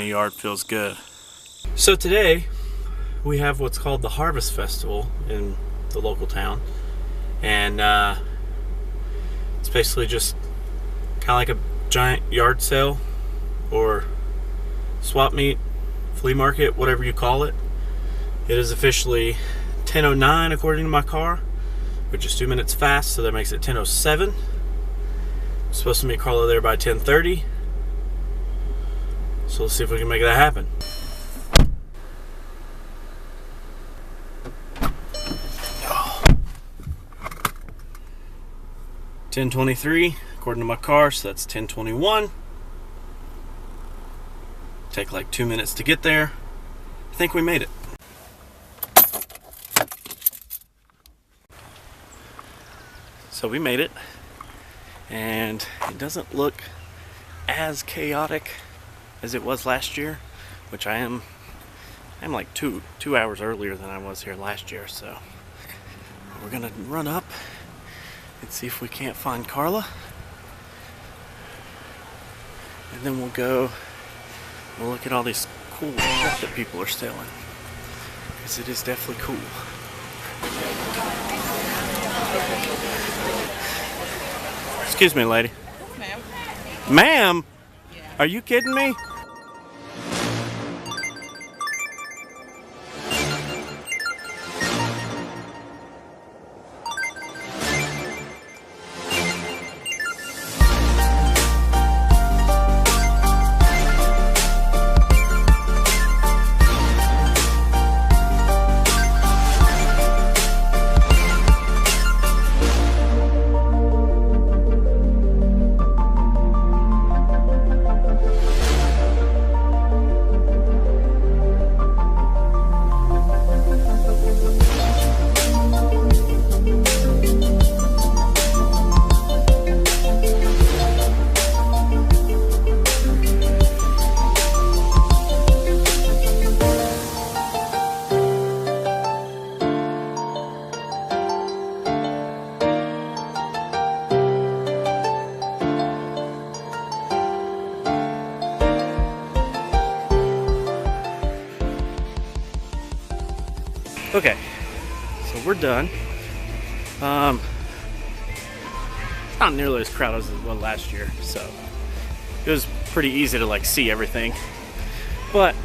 the yard feels good. So today we have what's called the Harvest Festival in the local town, and it's basically just kind of like a giant yard sale or swap meet, flea market, whatever you call it. It is officially 10:09 according to my car, which is 2 minutes fast, so that makes it 10:07. I'm supposed to meet Carla there by 10:30, so let's see if we can make that happen. Oh. 10:23 according to my car, so that's 10:21. Take like 2 minutes to get there. I think we made it. So we made it, and it doesn't look as chaotic as it was last year, which I'm like two hours earlier than I was here last year. So we're gonna run up and see if we can't find Carla, and then we'll look at all this cool stuff that people are selling, because it is definitely cool. Excuse me, lady. Ma'am? Ma'am? Yeah. Are you kidding me? Okay, so we're done. Not nearly as crowded as it was last year, so it was pretty easy to like see everything. But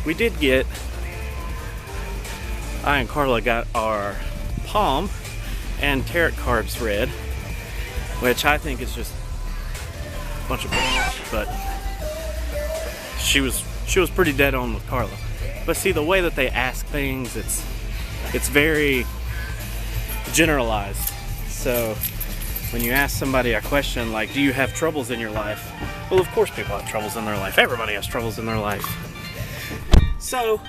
we did I and Carla got our palm and tarot cards read, which I think is just a bunch of bullshit, but she was pretty dead on with Carla. But see, the way that they ask things, it's very generalized. So when you ask somebody a question like, do you have troubles in your life? Well, of course people have troubles in their life. Everybody has troubles in their life. So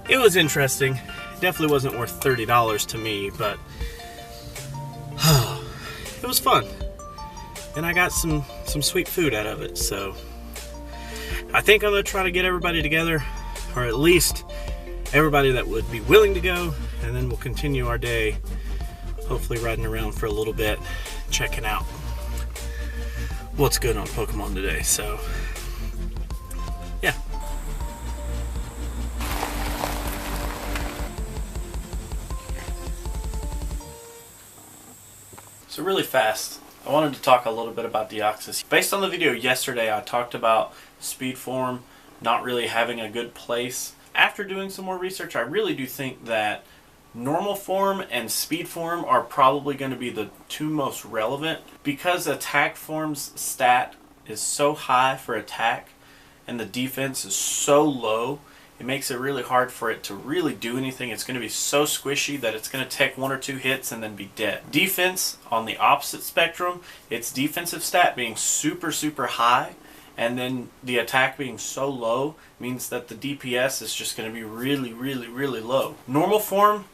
it was interesting. Definitely wasn't worth $30 to me, but it was fun. And I got some sweet food out of it, so I think I'm going to try to get everybody together, or at least everybody that would be willing to go, and then we'll continue our day, hopefully riding around for a little bit, checking out what's good on Pokemon today. So, yeah. So really fast, I wanted to talk a little bit about Deoxys. Based on the video yesterday, I talked about speed form not really having a good place. After doing some more research, I really do think that normal form and speed form are probably going to be the two most relevant, because attack form's stat is so high for attack and the defense is so low. It makes it really hard for it to really do anything. It's going to be so squishy that it's going to take 1 or 2 hits and then be dead. Defense, on the opposite spectrum, its defensive stat being super high, and then the attack being so low means that the DPS is just going to be really low. Normal form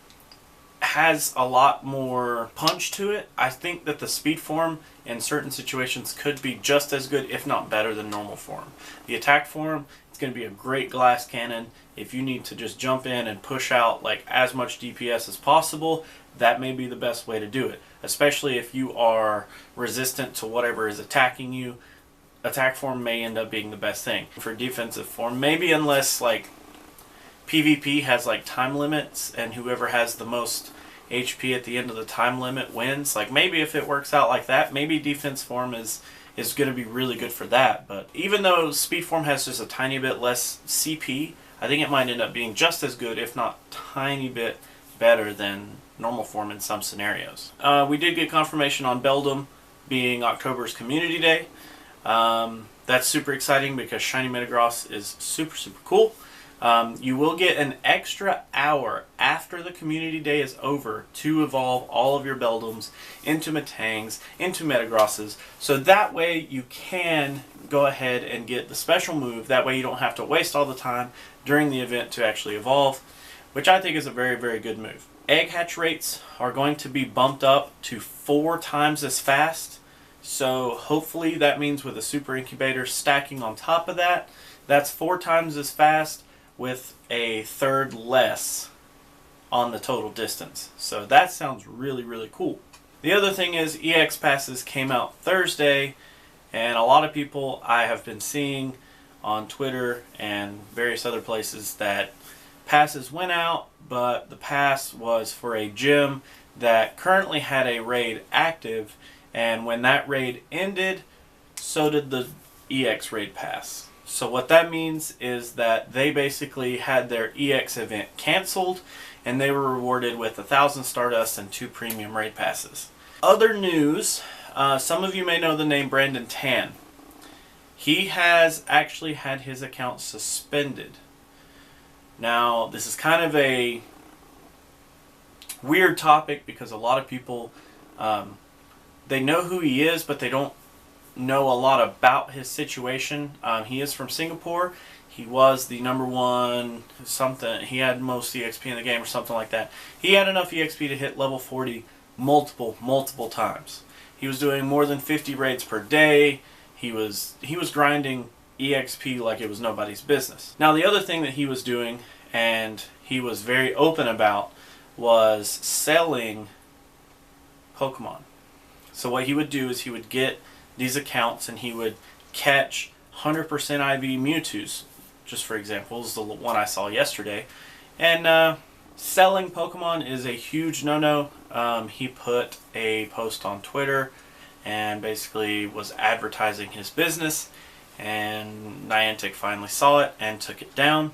has a lot more punch to it. I think that the speed form in certain situations could be just as good, if not better, than normal form. The attack form, it's going to be a great glass cannon. If you need to just jump in and push out like as much DPS as possible, that may be the best way to do it, especially if you are resistant to whatever is attacking you. attack form may end up being the best thing. For defensive form, maybe unless like PvP has like time limits and whoever has the most HP at the end of the time limit wins. Like maybe if it works out like that, maybe defense form is going to be really good for that. But even though speed form has just a tiny bit less CP, I think it might end up being just as good, if not tiny bit better than normal form in some scenarios. We did get confirmation on Beldum being October's Community Day. That's super exciting because Shiny Metagross is super cool. You will get an extra hour after the Community Day is over to evolve all of your Beldums into Metangs, into Metagrosses, so that way you can go ahead and get the special move. That way you don't have to waste all the time during the event to actually evolve, which I think is a very good move. Egg hatch rates are going to be bumped up to 4 times as fast, so hopefully that means with a super incubator stacking on top of that, that's 4 times as fast with a third less on the total distance. So that sounds really cool. The other thing is EX passes came out Thursday, and a lot of people I have been seeing on Twitter and various other places that passes went out, but the pass was for a gym that currently had a raid active, and when that raid ended, so did the EX raid pass. So what that means is that they basically had their EX event canceled, and they were rewarded with 1,000 Stardust and 2 premium raid passes. Other news, some of you may know the name Brandon Tan. He has actually had his account suspended. Now, this is kind of a weird topic because a lot of people, they know who he is, but they don't know a lot about his situation. He is from Singapore. He was the #1 something. He had most EXP in the game or something like that. He had enough EXP to hit level 40 multiple times. He was doing more than 50 raids per day. He was grinding EXP like it was nobody's business. Now the other thing that he was doing, and he was very open about, was selling Pokemon. So what he would do is he would get these accounts and he would catch 100% IV Mewtwo's, just for example, is the one I saw yesterday. And selling Pokemon is a huge no-no. He put a post on Twitter and basically was advertising his business, and Niantic finally saw it and took it down.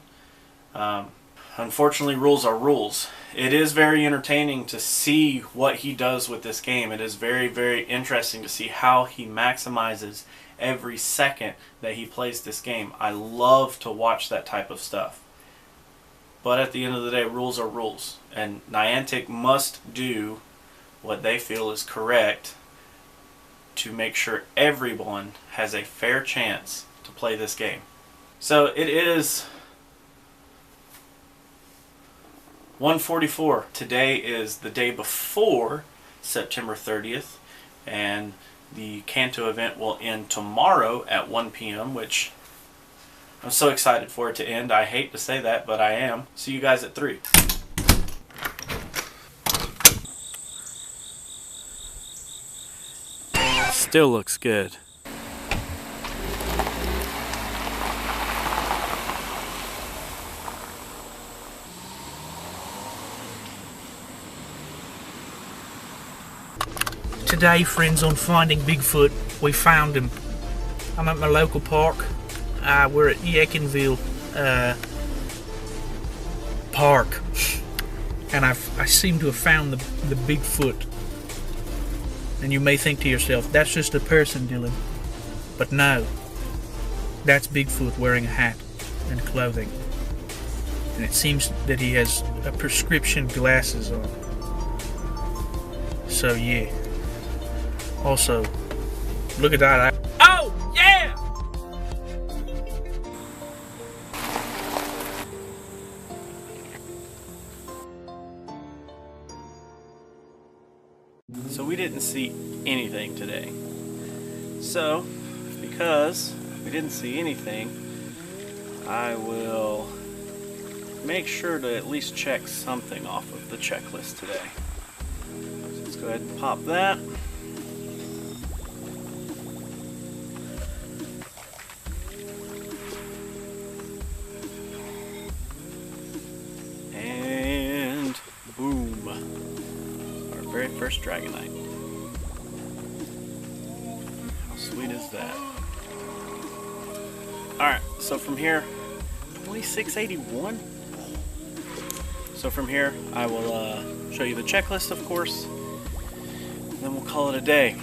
Unfortunately, rules are rules. It is very entertaining to see what he does with this game. It is very interesting to see how he maximizes every second that he plays this game. I love to watch that type of stuff. But at the end of the day, rules are rules. And Niantic must do what they feel is correct to make sure everyone has a fair chance to play this game. So it is 1:44. Today is the day before September 30th, and the Kanto event will end tomorrow at 1 p.m., which I'm so excited for it to end. I hate to say that, but I am. See you guys at 3. Still looks good. Today, friends, on Finding Bigfoot, we found him. I'm at my local park. We're at Yekinville Park, and I seem to have found the Bigfoot. And you may think to yourself, that's just a person, Dylan. But no, that's Bigfoot wearing a hat and clothing. And it seems that he has prescription glasses on. So yeah. Also, look at that. Oh, yeah! So we didn't see anything today. So, because we didn't see anything, I will make sure to at least check something off of the checklist today. So let's go ahead and pop that. First Dragonite. How sweet is that? Alright, so from here, 2681. So from here, I will show you the checklist, of course. Then we'll call it a day.